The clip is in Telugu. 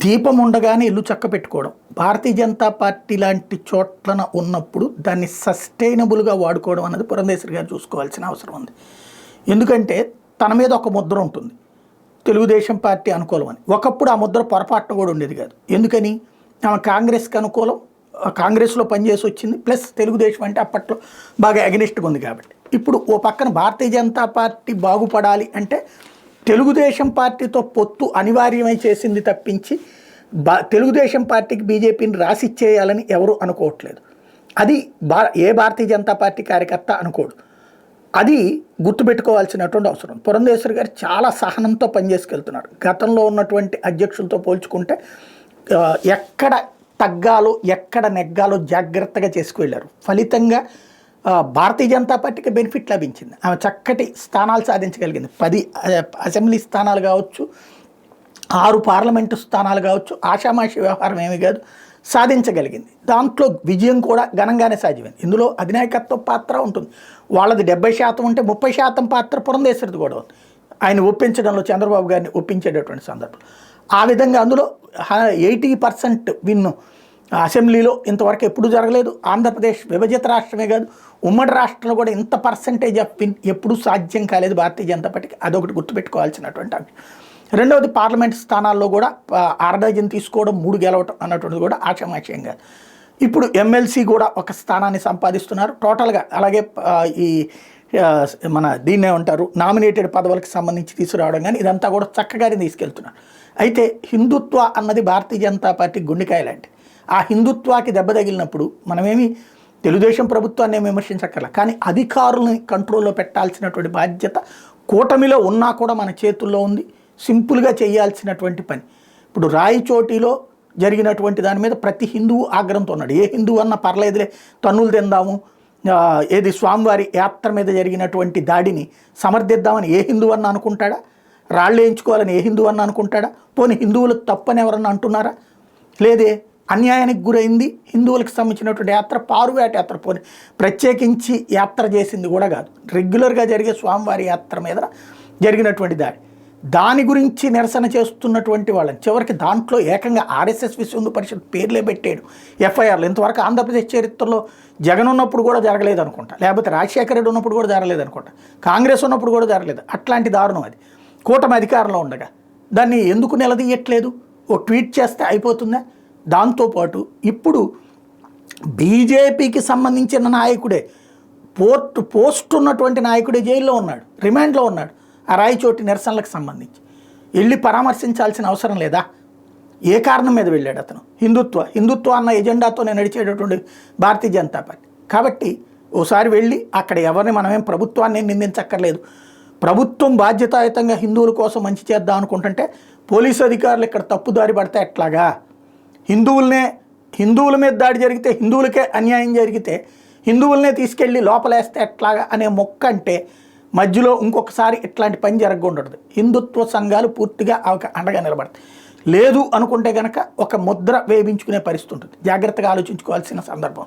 దీపం ఉండగానే ఇల్లు చక్క పెట్టుకోవడం. భారతీయ జనతా పార్టీ లాంటి చోట్లన ఉన్నప్పుడు దాన్ని సస్టైనబుల్గా వాడుకోవడం అన్నది పురంధేశ్వరి గారు చూసుకోవాల్సిన అవసరం ఉంది. ఎందుకంటే తన మీద ఒక ముద్ర ఉంటుంది, తెలుగుదేశం పార్టీ అనుకూలం అని. ఒకప్పుడు ఆ ముద్ర పొరపాటున కూడా ఉండేది కాదు. ఎందుకని? ఆమె కాంగ్రెస్కి అనుకూలం, కాంగ్రెస్లో పనిచేసి వచ్చింది, ప్లస్ తెలుగుదేశం అంటే అప్పట్లో బాగా అగెనిస్ట్గా ఉంది కాబట్టి. ఇప్పుడు ఓ పక్కన భారతీయ జనతా పార్టీ బాగుపడాలి అంటే తెలుగుదేశం పార్టీతో పొత్తు అనివార్యమై చేసింది తప్పించి తెలుగుదేశం పార్టీకి బీజేపీని రాసిచ్చేయాలని ఎవరు అనుకోవట్లేదు. అది ఏ భారతీయ జనతా పార్టీ కార్యకర్త అనుకోడు. అది గుర్తుపెట్టుకోవాల్సినటువంటి అవసరం. పురంధేశ్వరి గారు చాలా సహనంతో పనిచేసుకెళ్తున్నారు. గతంలో ఉన్నటువంటి అధ్యక్షులతో పోల్చుకుంటే ఎక్కడ తగ్గాలో ఎక్కడ నెగ్గాలో జాగ్రత్తగా చేసుకువెళ్ళారు. ఫలితంగా భారతీయ జనతా పార్టీకి బెనిఫిట్ లభించింది. ఆమె చక్కటి స్థానాలు సాధించగలిగింది. 10 అసెంబ్లీ స్థానాలు కావచ్చు, 6 పార్లమెంటు స్థానాలు కావచ్చు, ఆషామాషి వ్యవహారం ఏమీ కాదు, సాధించగలిగింది. దాంట్లో విజయం కూడా ఘనంగానే సాధ్యమైంది. ఇందులో అధినాయకత్వ పాత్ర ఉంటుంది. వాళ్ళది 70% ఉంటే 30% పాత్ర పురంధేశ్వరిది కూడా ఉంది. ఆయన ఒప్పించడంలో, చంద్రబాబు గారిని ఒప్పించేటటువంటి సందర్భం. ఆ విధంగా అందులో 80% విన్ను అసెంబ్లీలో ఇంతవరకు ఎప్పుడు జరగలేదు. ఆంధ్రప్రదేశ్ విభజిత రాష్ట్రమే కాదు, ఉమ్మడి రాష్ట్రంలో కూడా ఇంత పర్సంటేజ్ ఆఫ్ విన్ ఎప్పుడూ సాధ్యం కాలేదు భారతీయ జనతా పార్టీకి. అదొకటి గుర్తుపెట్టుకోవాల్సినటువంటి అంశం. రెండవది, పార్లమెంట్ స్థానాల్లో కూడా 6 డజన్ తీసుకోవడం, 3 గెలవటం అన్నటువంటిది కూడా ఆషామాషయం కాదు. ఇప్పుడు ఎమ్మెల్సీ కూడా ఒక స్థానాన్ని సంపాదిస్తున్నారు టోటల్గా. అలాగే ఈ మన దీన్నే ఉంటారు నామినేటెడ్ పదవులకు సంబంధించి తీసుకురావడం, కానీ ఇదంతా కూడా చక్కగానే తీసుకెళ్తున్నారు. అయితే హిందుత్వ అన్నది భారతీయ జనతా పార్టీ గుండెకాయ లాంటి. ఆ హిందుత్వాకి దెబ్బ తగిలినప్పుడు మనమేమి తెలుగుదేశం ప్రభుత్వాన్ని ఏమి విమర్శించక్కర్లా, కానీ అధికారులని కంట్రోల్లో పెట్టాల్సినటువంటి బాధ్యత కూటమిలో ఉన్నా కూడా మన చేతుల్లో ఉంది. సింపుల్గా చేయాల్సినటువంటి పని. ఇప్పుడు రాయచోటిలో జరిగినటువంటి దాని మీద ప్రతి హిందువు ఆగ్రహంతో ఉన్నాడు. ఏ హిందువు అన్నా పర్లేదులే, తన్నులు తిందాము, ఏది స్వామివారి యాత్ర మీద జరిగినటువంటి దాడిని సమర్థిద్దామని ఏ హిందువు అన్నా అనుకుంటాడా? రాళ్ళు వేయించుకోవాలని ఏ హిందువు అన్నా అనుకుంటాడా? పోనీ హిందువులు తప్పని ఎవరన్నా అంటున్నారా? లేదే. అన్యాయానికి గురైంది హిందువులకు సంబంధించినటువంటి యాత్ర పారువేట యాత్ర, పోనీ ప్రత్యేకించి యాత్ర చేసింది కూడా కాదు, రెగ్యులర్గా జరిగే స్వామివారి యాత్ర మీద జరిగినటువంటి దాని గురించి నిరసన చేస్తున్నటువంటి వాళ్ళని చివరికి దాంట్లో ఏకంగా ఆర్ఎస్ఎస్ విశ్వ హిందూ పరిషత్ పేర్లే పెట్టాడు ఎఫ్ఐఆర్లు. ఇంతవరకు ఆంధ్రప్రదేశ్ చరిత్రలో జగన్ ఉన్నప్పుడు కూడా జరగలేదు అనుకుంటా, లేకపోతే రాజశేఖర రెడ్డి ఉన్నప్పుడు కూడా జరగలేదు అనుకుంటా, కాంగ్రెస్ ఉన్నప్పుడు కూడా జరగలేదు. అట్లాంటి దారుణం అది. కూటమి అధికారంలో ఉండగా దాన్ని ఎందుకు నిలదీయట్లేదు? ఓ ట్వీట్ చేస్తే అయిపోతుందా? దాంతోపాటు ఇప్పుడు బీజేపీకి సంబంధించిన నాయకుడే, పోస్ట్ ఉన్నటువంటి నాయకుడే జైల్లో ఉన్నాడు, రిమాండ్లో ఉన్నాడు. ఆ రాయచోటి నిరసనలకు సంబంధించి వెళ్ళి పరామర్శించాల్సిన అవసరం లేదా? ఏ కారణం మీద వెళ్ళాడు అతను? హిందుత్వ అన్న ఎజెండాతోనే నడిచేటటువంటి భారతీయ జనతా పార్టీ. కాబట్టి ఓసారి వెళ్ళి అక్కడ ఎవరిని మనమేం ప్రభుత్వాన్ని నిందించక్కర్లేదు. ప్రభుత్వం బాధ్యతాయుతంగా హిందువుల కోసం మంచి చేద్దాం అనుకుంటుంటే పోలీసు అధికారులు ఇక్కడ తప్పుదారి పడితే ఎట్లాగా? హిందువుల మీద దాడి జరిగితే, హిందువులకే అన్యాయం జరిగితే హిందువులనే తీసుకెళ్ళి లోపలేస్తే ఎట్లాగా అనే మొక్క అంటే మధ్యలో ఇంకొకసారి ఇట్లాంటి పని జరగకూడదు. హిందుత్వ సంఘాలు పూర్తిగా అండగా నిలబడతాయి. లేదు అనుకుంటే కనుక ఒక ముద్ర వేయించుకునే పరిస్థితి ఉంటుంది. జాగ్రత్తగా ఆలోచించుకోవాల్సిన సందర్భం.